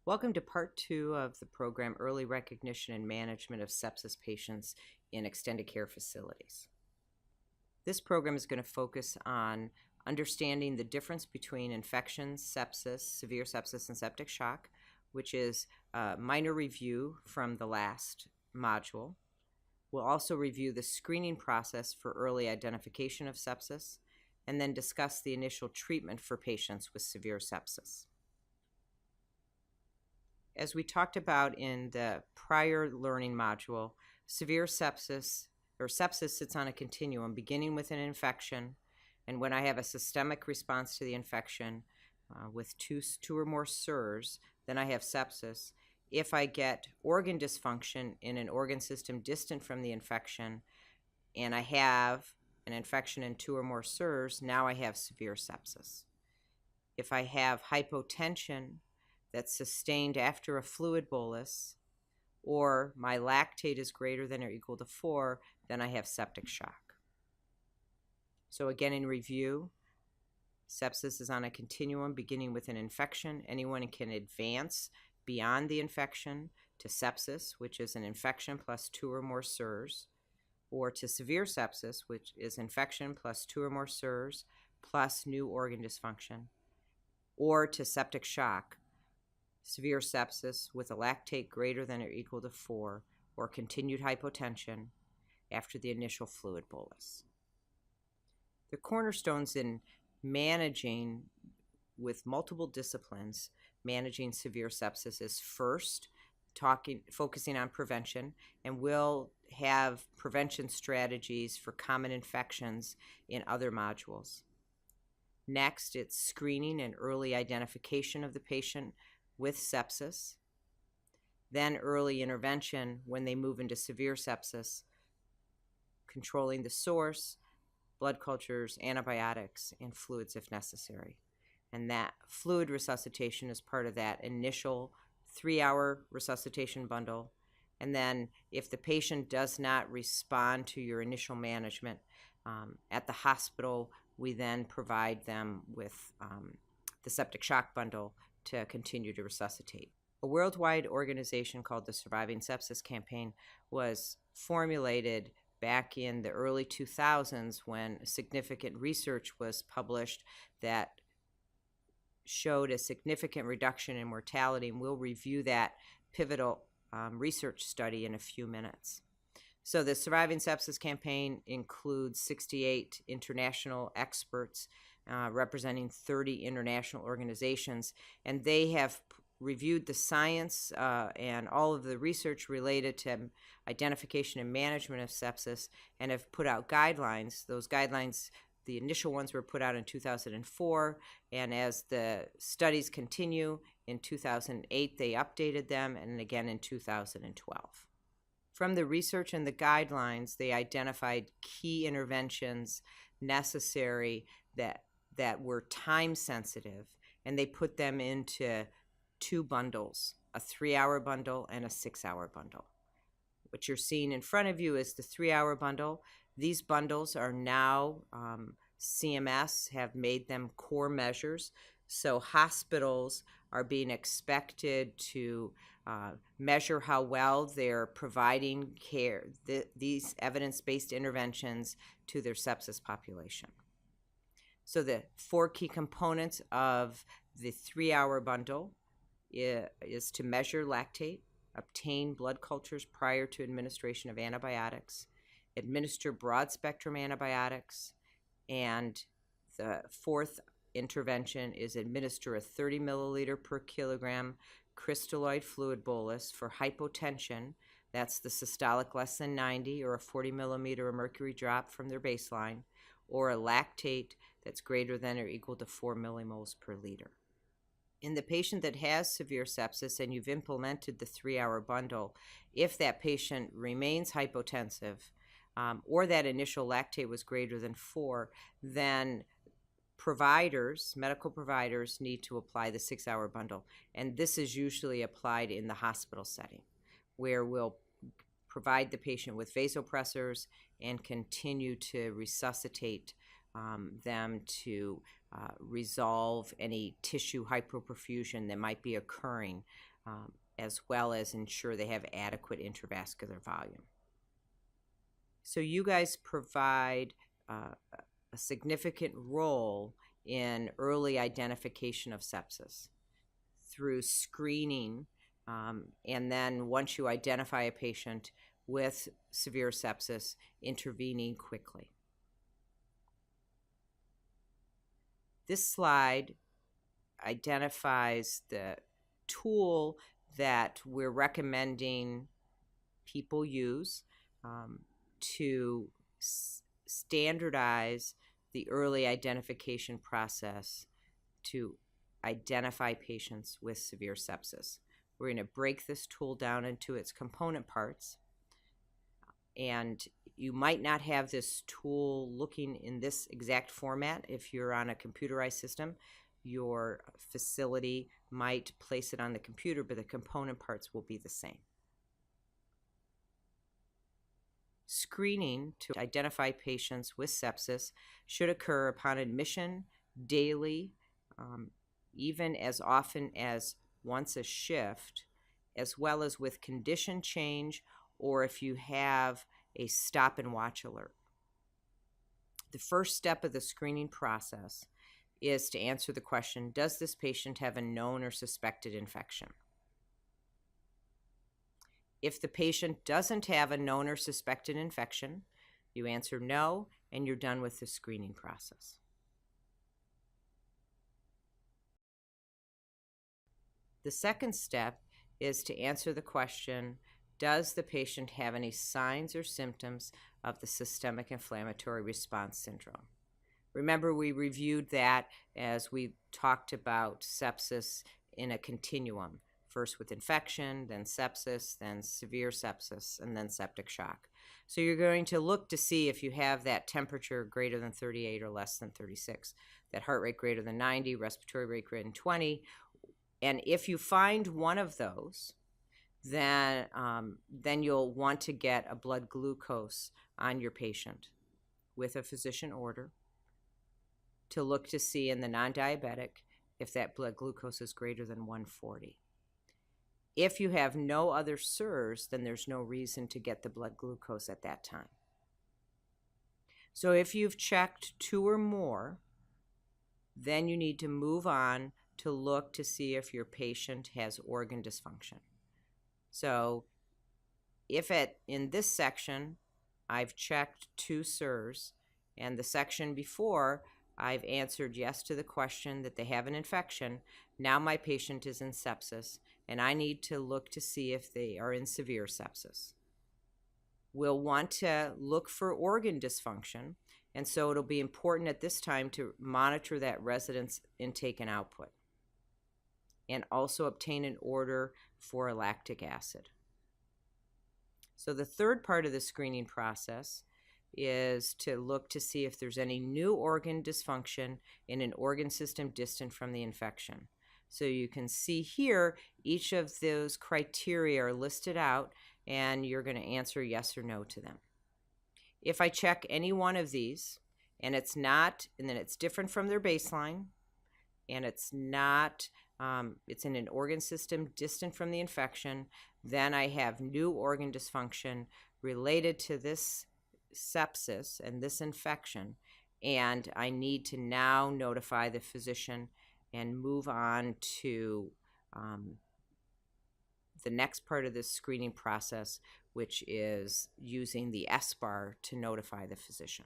Welcome to part 2 of the program, Early Recognition and Management of Sepsis Patients in Extended Care Facilities. This program is going to focus on understanding the difference between infections, sepsis, severe sepsis, and septic shock, which is a minor review from the last module. We'll also review the screening process for early identification of sepsis, and then discuss the initial treatment for patients with severe sepsis. As we talked about in the prior learning module, severe sepsis sits on a continuum beginning with an infection, and when I have a systemic response to the infection with two or more SIRS, then I have sepsis. If I get organ dysfunction in an organ system distant from the infection, and I have an infection in 2 or more SIRS, now I have severe sepsis. If I have hypotension that's sustained after a fluid bolus, or my lactate is greater than or equal to 4, then I have septic shock. So again, in review, sepsis is on a continuum beginning with an infection. Anyone can advance beyond the infection to sepsis, which is an infection plus 2 or more SIRS, or to severe sepsis, which is infection plus 2 or more SIRS plus new organ dysfunction, or to septic shock, severe sepsis with a lactate greater than or equal to 4, or continued hypotension after the initial fluid bolus. The cornerstones in managing with multiple disciplines, managing severe sepsis is first focusing on prevention, and we'll have prevention strategies for common infections in other modules. Next, it's screening and early identification of the patient with sepsis, then early intervention when they move into severe sepsis, controlling the source, blood cultures, antibiotics, and fluids if necessary. And that fluid resuscitation is part of that initial 3-hour resuscitation bundle. And then if the patient does not respond to your initial management at the hospital, we then provide them with the septic shock bundle to continue to resuscitate. A worldwide organization called the Surviving Sepsis Campaign was formulated back in the early 2000s when significant research was published that showed a significant reduction in mortality, and we'll review that pivotal research study in a few minutes. So the Surviving Sepsis Campaign includes 68 international experts representing 30 international organizations, and they have reviewed the science and all of the research related to identification and management of sepsis, and have put out guidelines. Those guidelines, the initial ones were put out in 2004, and as the studies continue, in 2008 they updated them, and again in 2012. From the research and the guidelines, they identified key interventions necessary that were time sensitive, and they put them into 2 bundles, a 3-hour bundle and a 6-hour bundle. What you're seeing in front of you is the 3-hour bundle. These bundles are now, CMS have made them core measures, so hospitals are being expected to measure how well they're providing care, these evidence-based interventions to their sepsis population. So the 4 key components of the 3-hour bundle is to measure lactate, obtain blood cultures prior to administration of antibiotics, administer broad-spectrum antibiotics, and the 4th intervention is administer a 30 milliliter per kilogram crystalloid fluid bolus for hypotension. That's the systolic less than 90, or a 40 millimeter of mercury drop from their baseline, or a lactate that's greater than or equal to 4 millimoles per liter. In the patient that has severe sepsis and you've implemented the 3-hour bundle, if that patient remains hypotensive or that initial lactate was greater than 4, then medical providers need to apply the 6-hour bundle. And this is usually applied in the hospital setting, where we'll provide the patient with vasopressors and continue to resuscitate them to resolve any tissue hypoperfusion that might be occurring as well as ensure they have adequate intravascular volume. So you guys provide a significant role in early identification of sepsis through screening, and then once you identify a patient with severe sepsis, intervening quickly. This slide identifies the tool that we're recommending people use to standardize the early identification process to identify patients with severe sepsis. We're going to break this tool down into its component parts, and you might not have this tool looking in this exact format if you're on a computerized system. Your facility might place it on the computer, but the component parts will be the same. Screening to identify patients with sepsis should occur upon admission daily, even as often as once a shift, as well as with condition change or if you have a stop and watch alert. The first step of the screening process is to answer the question, does this patient have a known or suspected infection? If the patient doesn't have a known or suspected infection, you answer no, and you're done with the screening process. The second step is to answer the question, does the patient have any signs or symptoms of the systemic inflammatory response syndrome? Remember, we reviewed that as we talked about sepsis in a continuum. First with infection, then sepsis, then severe sepsis, and then septic shock. So you're going to look to see if you have that temperature greater than 38 or less than 36, that heart rate greater than 90, respiratory rate greater than 20. And if you find one of those, then you'll want to get a blood glucose on your patient with a physician order to look to see in the non-diabetic if that blood glucose is greater than 140. If you have no other SIRS, then there's no reason to get the blood glucose at that time. So if you've checked 2 or more, then you need to move on to look to see if your patient has organ dysfunction. So if in this section I've checked 2 SIRS, and the section before I've answered yes to the question that they have an infection, now my patient is in sepsis, and I need to look to see if they are in severe sepsis. We'll want to look for organ dysfunction, and so it'll be important at this time to monitor that resident's intake and output, and also obtain an order for lactic acid. So the third part of the screening process is to look to see if there's any new organ dysfunction in an organ system distant from the infection. So you can see here, each of those criteria are listed out, and you're going to answer yes or no to them. If I check any one of these, and it's not, and then it's different from their baseline, and it's not, it's in an organ system distant from the infection, then I have new organ dysfunction related to this sepsis and this infection, and I need to now notify the physician and move on to the next part of this screening process, which is using the SBAR to notify the physician.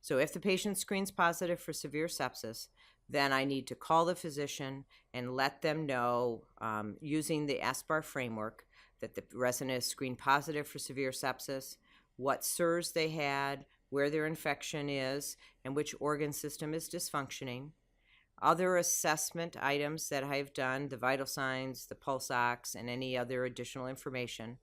So if the patient screens positive for severe sepsis, then I need to call the physician and let them know, using the SBAR Framework, that the resident is screened positive for severe sepsis, what SIRS they had, where their infection is, and which organ system is dysfunctioning. Other assessment items that I've done, the vital signs, the pulse ox, and any other additional information.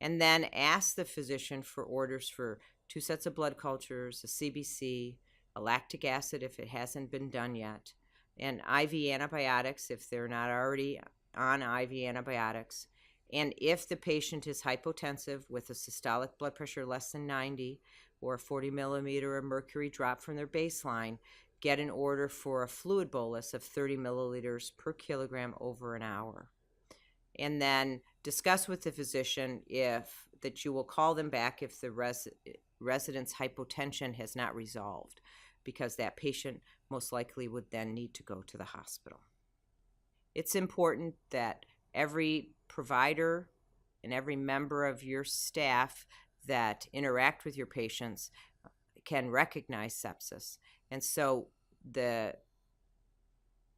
And then ask the physician for orders for 2 sets of blood cultures, a CBC, a lactic acid if it hasn't been done yet, and IV antibiotics if they're not already on IV antibiotics. And if the patient is hypotensive with a systolic blood pressure less than 90 or a 40 millimeter of mercury drop from their baseline, get an order for a fluid bolus of 30 milliliters per kilogram over an hour. And then discuss with the physician that you will call them back if the resident's hypotension has not resolved, because that patient most likely would then need to go to the hospital. It's important that every provider and every member of your staff that interact with your patients can recognize sepsis. And so the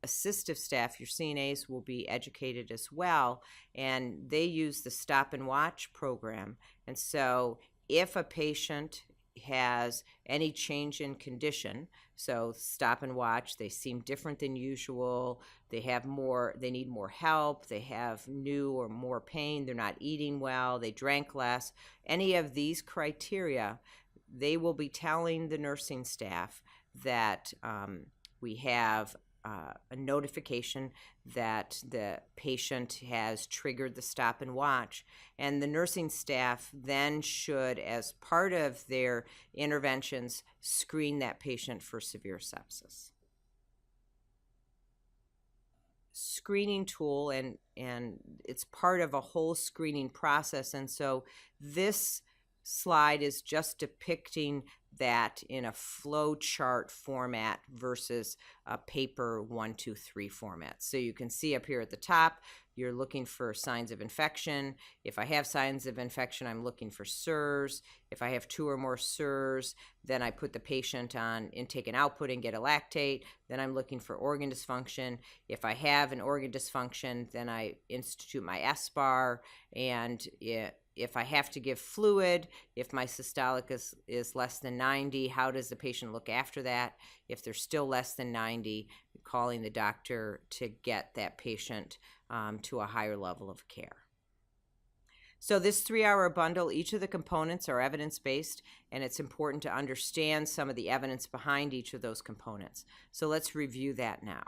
assistive staff, your CNAs, will be educated as well, and they use the stop and watch program. And so if a patient has any change in condition, so stop and watch, they seem different than usual, they need more help, they have new or more pain, they're not eating well, they drank less, any of these criteria, they will be telling the nursing staff that we have a notification that the patient has triggered the stop and watch, and the nursing staff then should, as part of their interventions, screen that patient for severe sepsis. Screening tool, and it's part of a whole screening process, and so this slide is just depicting that in a flow chart format versus a paper 1, 2, 3 format. So you can see up here at the top, you're looking for signs of infection. If I have signs of infection, I'm looking for SIRS. If I have 2 or more SIRS, then I put the patient on intake and output and get a lactate. Then I'm looking for organ dysfunction. If I have an organ dysfunction, then I institute my SBAR, and if I have to give fluid, if my systolic is less than 90, how does the patient look after that? If they're still less than 90, calling the doctor to get that patient to a higher level of care. So this 3-hour bundle, each of the components are evidence-based, and it's important to understand some of the evidence behind each of those components. So let's review that now.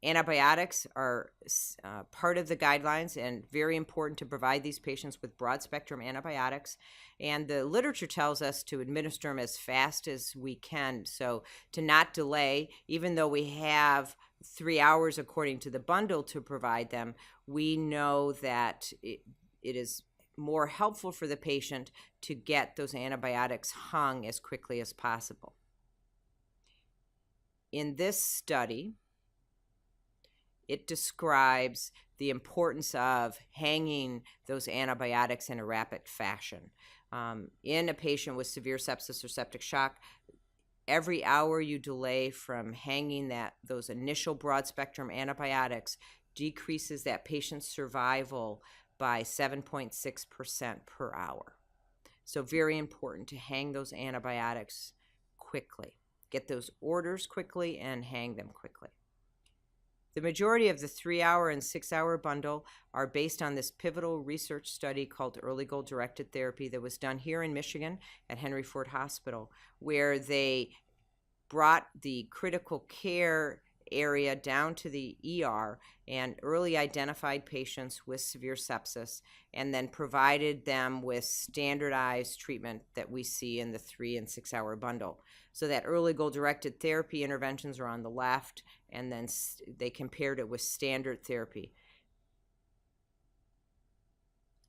Antibiotics are part of the guidelines and very important to provide these patients with broad-spectrum antibiotics. And the literature tells us to administer them as fast as we can, so to not delay. Even though we have 3 hours according to the bundle to provide them, we know that it is more helpful for the patient to get those antibiotics hung as quickly as possible. In this study, it describes the importance of hanging those antibiotics in a rapid fashion. In a patient with severe sepsis or septic shock, every hour you delay from hanging those initial broad-spectrum antibiotics decreases that patient's survival by 7.6% per hour. So very important to hang those antibiotics quickly. Get those orders quickly and hang them quickly. The majority of the 3-hour and 6-hour bundle are based on this pivotal research study called Early Goal-Directed Therapy that was done here in Michigan at Henry Ford Hospital, where they brought the critical care area down to the ER and early identified patients with severe sepsis, and then provided them with standardized treatment that we see in the 3 and 6-hour bundle. So that early goal-directed therapy interventions are on the left, and then they compared it with standard therapy.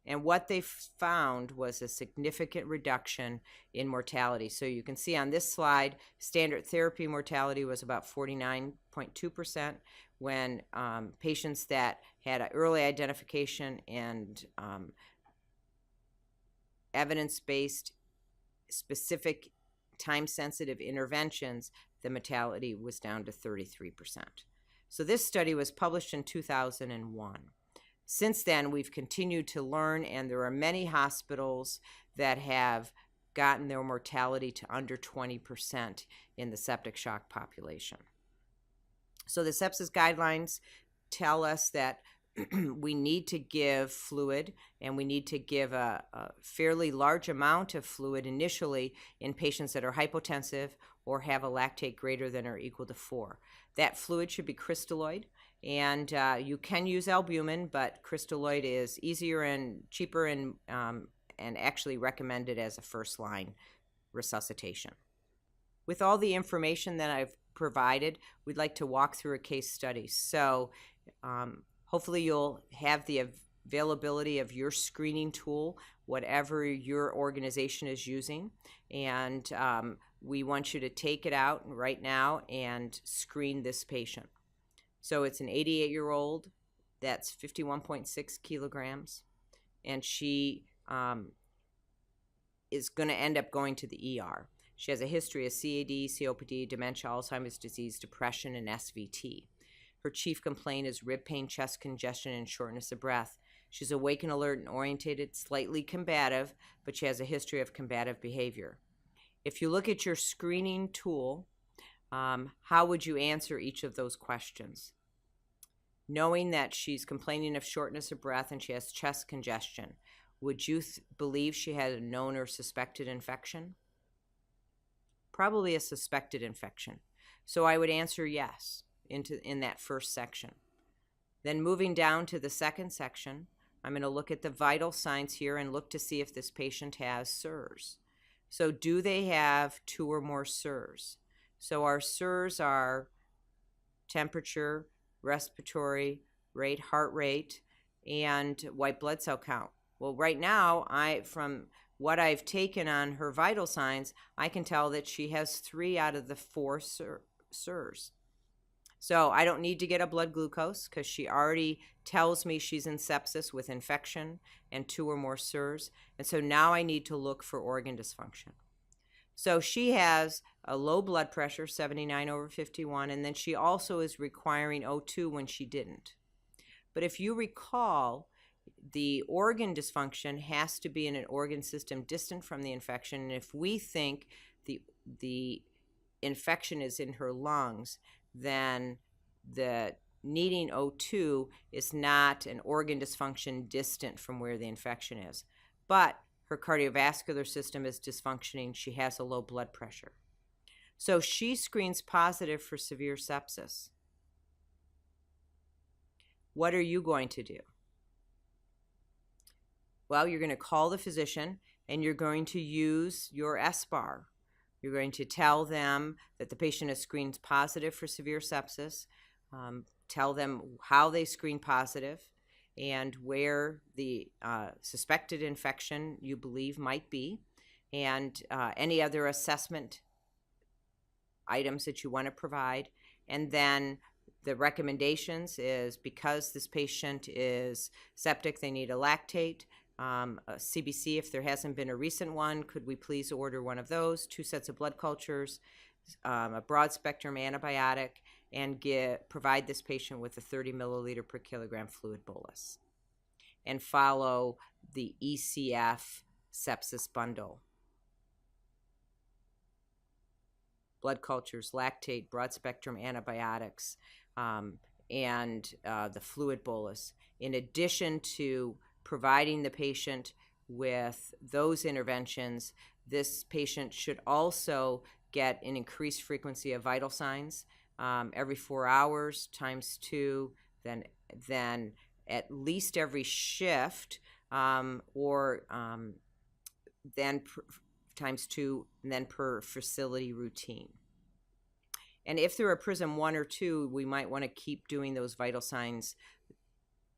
And what they found was a significant reduction in mortality. So you can see on this slide, standard therapy mortality was about 49.2%, when patients that had an early identification and evidence-based, specific, time-sensitive interventions, the mortality was down to 33%. So this study was published in 2001. Since then, we've continued to learn, and there are many hospitals that have gotten their mortality to under 20% in the septic shock population. So the sepsis guidelines tell us that we need to give fluid, and we need to give a fairly large amount of fluid initially in patients that are hypotensive or have a lactate greater than or equal to 4. That fluid should be crystalloid, and you can use albumin, but crystalloid is easier and cheaper and actually recommended as a first-line resuscitation. With all the information that I've provided, we'd like to walk through a case study. So hopefully you'll have the availability of your screening tool, whatever your organization is using, and we want you to take it out right now and screen this patient. So it's an 88-year-old that's 51.6 kilograms, and she is going to end up going to the ER. She has a history of CAD, COPD, dementia, Alzheimer's disease, depression, and SVT. Her chief complaint is rib pain, chest congestion, and shortness of breath. She's awake and alert and orientated, slightly combative, but she has a history of combative behavior. If you look at your screening tool, how would you answer each of those questions? Knowing that she's complaining of shortness of breath and she has chest congestion, would you believe she had a known or suspected infection? Probably a suspected infection. So I would answer yes in that first section. Then moving down to the second section, I'm going to look at the vital signs here and look to see if this patient has SIRS. So do they have 2 or more SIRS? So our SIRS are temperature, respiratory rate, heart rate, and white blood cell count. Well, right now, from what I've taken on her vital signs, I can tell that she has 3 out of the 4 SIRS. So I don't need to get a blood glucose because she already tells me she's in sepsis with infection and 2 or more SIRS. And so now I need to look for organ dysfunction. So she has a low blood pressure, 79/51, and then she also is requiring O2 when she didn't. But if you recall, the organ dysfunction has to be in an organ system distant from the infection. And if we think the infection is in her lungs, then the needing O2 is not an organ dysfunction distant from where the infection is. But her cardiovascular system is dysfunctioning. She has a low blood pressure. So she screens positive for severe sepsis. What are you going to do? Well, you're going to call the physician and you're going to use your SBAR. You're going to tell them that the patient is screened positive for severe sepsis, tell them how they screen positive and where the suspected infection you believe might be, and any other assessment items that you want to provide. And then the recommendations is, because this patient is septic, they need a lactate, a CBC if there hasn't been a recent one, could we please order one of those, 2 sets of blood cultures, a broad spectrum antibiotic, and provide this patient with a 30 milliliter per kilogram fluid bolus. And follow the ECF sepsis bundle. Blood cultures, lactate, broad spectrum antibiotics, and the fluid bolus. In addition to providing the patient with those interventions, this patient should also get an increased frequency of vital signs every 4 hours times 2, then at least every shift, or then times 2, and then per facility routine. And if they're a PRISM 1 or 2, we might want to keep doing those vital signs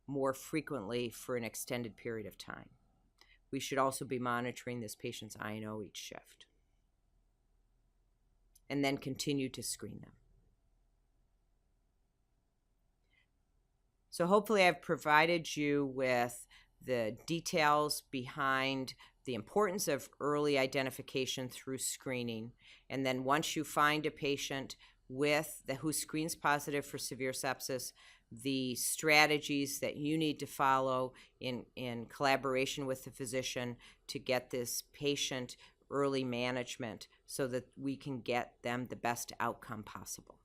more frequently for an extended period of time. We should also be monitoring this patient's I&O each shift, and then continue to screen them. So hopefully I've provided you with the details behind the importance of early identification through screening. And then once you find a patient who screens positive for severe sepsis, the strategies that you need to follow in collaboration with the physician to get this patient early management so that we can get them the best outcome possible.